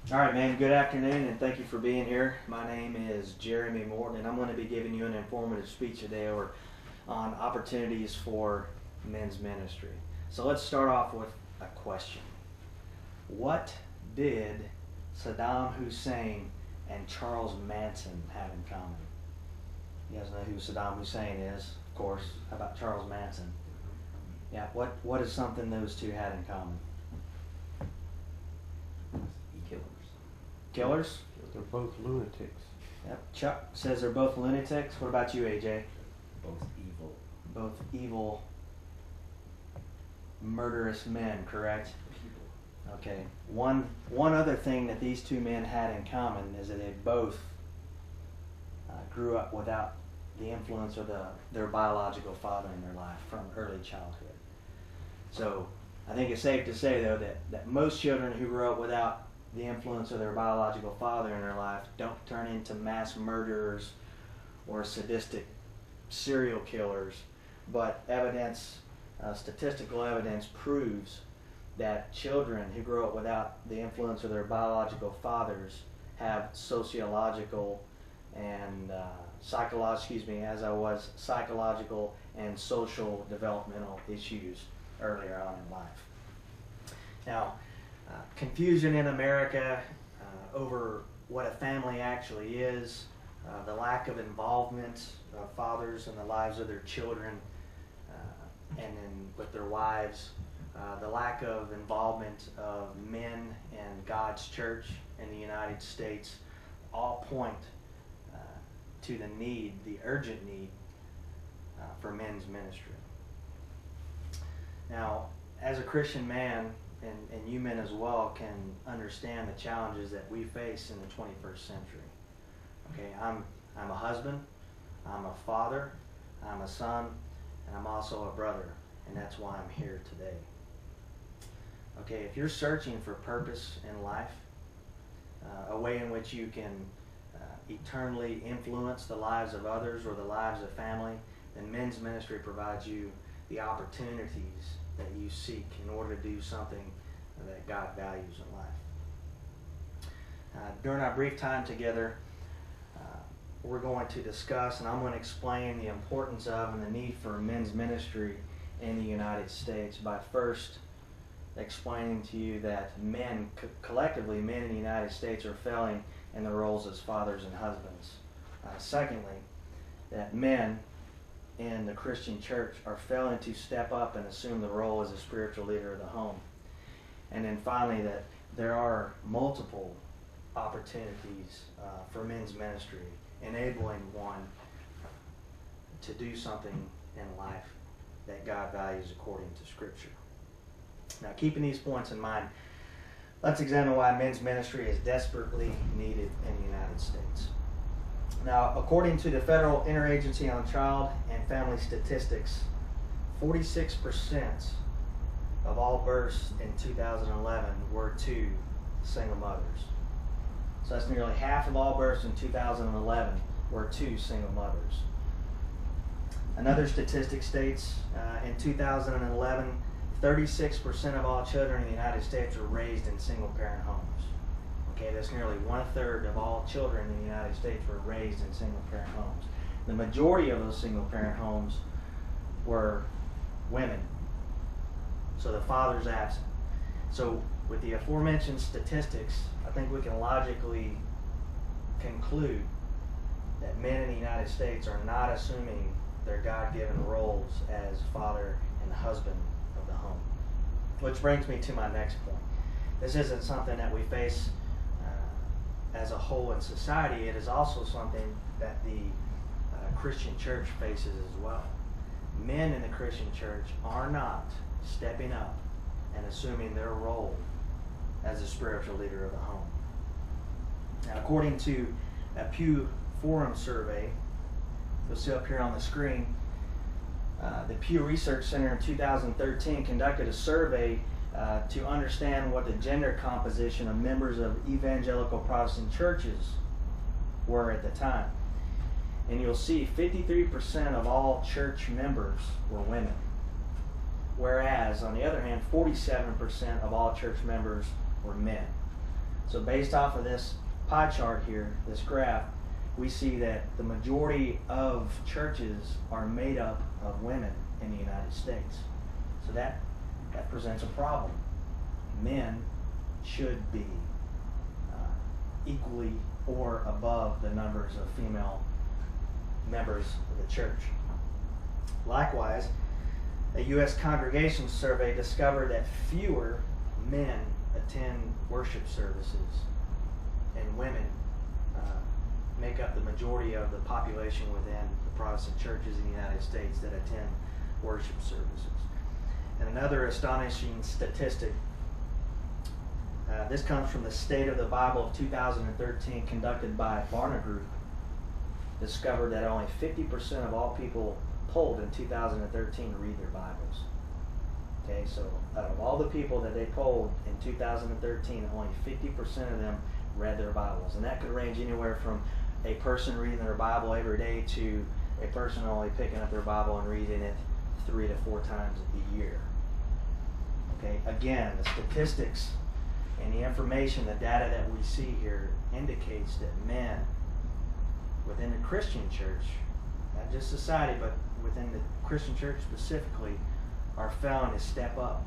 All right, man. Good afternoon, and thank you for being here. My name is Jeremy Morton, and I'm going to be giving you an informative speech today on opportunities for men's ministry. So let's start off with a question. What did Saddam Hussein and Charles Manson have in common? You guys know who Saddam Hussein is, of course. How about Charles Manson? Yeah, what is something those two had in common? Killers? They're both lunatics. Yep. Chuck says they're both lunatics. What about you, AJ? Both evil. Both evil, murderous men, correct? Okay. One other thing that these two men had in common is that they both grew up without the influence of their biological father in their life from early childhood. So I think it's safe to say, though, that most children who grow up without the influence of their biological father in their life don't turn into mass murderers or sadistic serial killers, but statistical evidence proves that children who grow up without the influence of their biological fathers have sociological and psychological and social developmental issues earlier on in life. Now, confusion in America over what a family actually is, the lack of involvement of fathers in the lives of their children and then with their wives, the lack of involvement of men in God's church in the United States, all point to the urgent need for men's ministry. Now, as a Christian man, and you men as well can understand the challenges that we face in the 21st century. Okay, I'm a husband, I'm a father, I'm a son, and I'm also a brother, and that's why I'm here today. Okay, if you're searching for purpose in life, a way in which you can eternally influence the lives of others or the lives of family, then men's ministry provides you the opportunities that you seek in order to do something that God values in life. During our brief time together, we're going to discuss and I'm going to explain the importance of and the need for men's ministry in the United States by first explaining to you that collectively, men in the United States are failing in their roles as fathers and husbands. Secondly, that men in the Christian church are failing to step up and assume the role as a spiritual leader of the home. And then finally, that there are multiple opportunities for men's ministry, enabling one to do something in life that God values according to Scripture. Now, keeping these points in mind, let's examine why men's ministry is desperately needed in the United States. Now, according to the Federal Interagency on Child and Family Statistics, 46% of all births in 2011 were to single mothers. So that's nearly half of all births in 2011 were to single mothers. Another statistic states in 2011, 36% of all children in the United States were raised in single-parent homes. Okay, that's nearly 1/3 of all children in the United States were raised in single-parent homes. The majority of those single-parent homes were women. So the father's absent. So with the aforementioned statistics, I think we can logically conclude that men in the United States are not assuming their God-given roles as father and husband of the home. Which brings me to my next point. This isn't something that we face as a whole in society. It is also something that the Christian church faces as well. Men in the Christian church are not stepping up and assuming their role as a spiritual leader of the home. Now, according to a Pew Forum survey, you'll see up here on the screen, the Pew Research Center in 2013 conducted a survey to understand what the gender composition of members of evangelical Protestant churches were at the time. And you'll see 53% of all church members were women. Whereas, on the other hand, 47% of all church members were men. So based off of this pie chart here, this graph, we see that the majority of churches are made up of women in the United States. So that presents a problem. Men should be equally or above the numbers of female members of the church. Likewise, a U.S. congregation survey discovered that fewer men attend worship services, and women make up the majority of the population within the Protestant churches in the United States that attend worship services. And another astonishing statistic, this comes from the State of the Bible of 2013, conducted by Barna Group, discovered that only 50% of all people polled in 2013 read their Bibles. Okay, so out of all the people that they polled in 2013, only 50% of them read their Bibles. And that could range anywhere from a person reading their Bible every day to a person only picking up their Bible and reading it 3 to 4 times a year. Okay, again, the statistics and the information, the data that we see here indicates that men within the Christian church, not just society, but within the Christian church specifically, are found to step up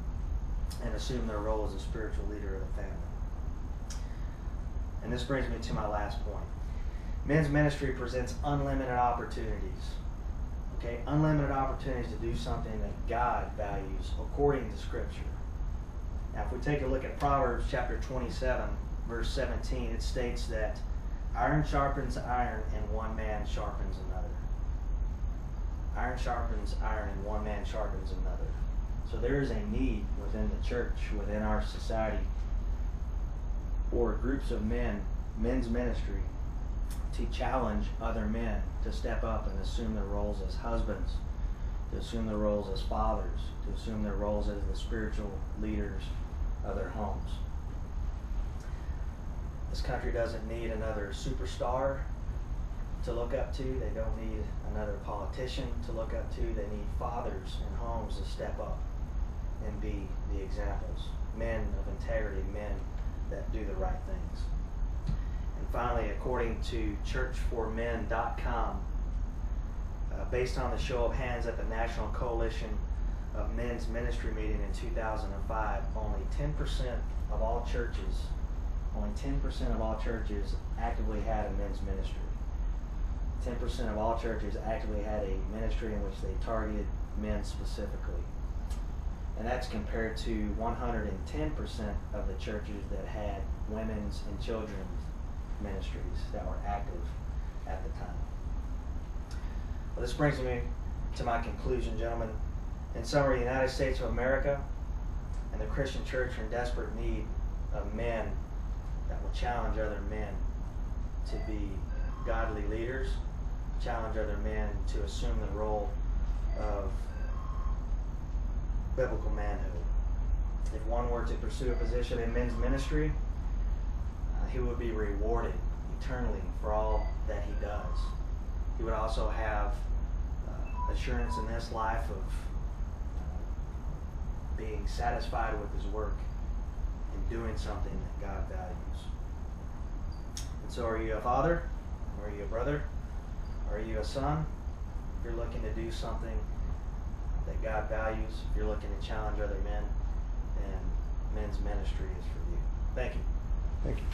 and assume their role as a spiritual leader of the family. And this brings me to my last point. Men's ministry presents unlimited opportunities. Okay, unlimited opportunities to do something that God values according to Scripture. Now, if we take a look at Proverbs chapter 27, verse 17, it states that iron sharpens iron and one man sharpens another. Iron sharpens iron and one man sharpens another. So there is a need within the church, within our society, for groups of men, men's ministry, to challenge other men to step up and assume their roles as husbands, to assume their roles as fathers, to assume their roles as the spiritual leaders of their homes. This country doesn't need another superstar to look up to. They don't need another politician to look up to. They need fathers in homes to step up and be the examples. Men of integrity, men that do the right things. And finally, according to churchformen.com, based on the show of hands at the National Coalition of Men's Ministry meeting in 2005, only 10% of all churches actively had a men's ministry. 10% of all churches actively had a ministry in which they targeted men specifically. And that's compared to 110% of the churches that had women's and children's ministries that were active at the time. Well, this brings me to my conclusion, gentlemen. In summary, the United States of America and the Christian church are in desperate need of men that will challenge other men to be godly leaders, challenge other men to assume the role of biblical manhood. If one were to pursue a position in men's ministry, he would be rewarded eternally for all that he does. He would also have assurance in this life of being satisfied with his work and doing something that God values. And so, are you a father? Are you a brother? Are you a son? If you're looking to do something that God values, if you're looking to challenge other men, then men's ministry is for you. Thank you. Thank you.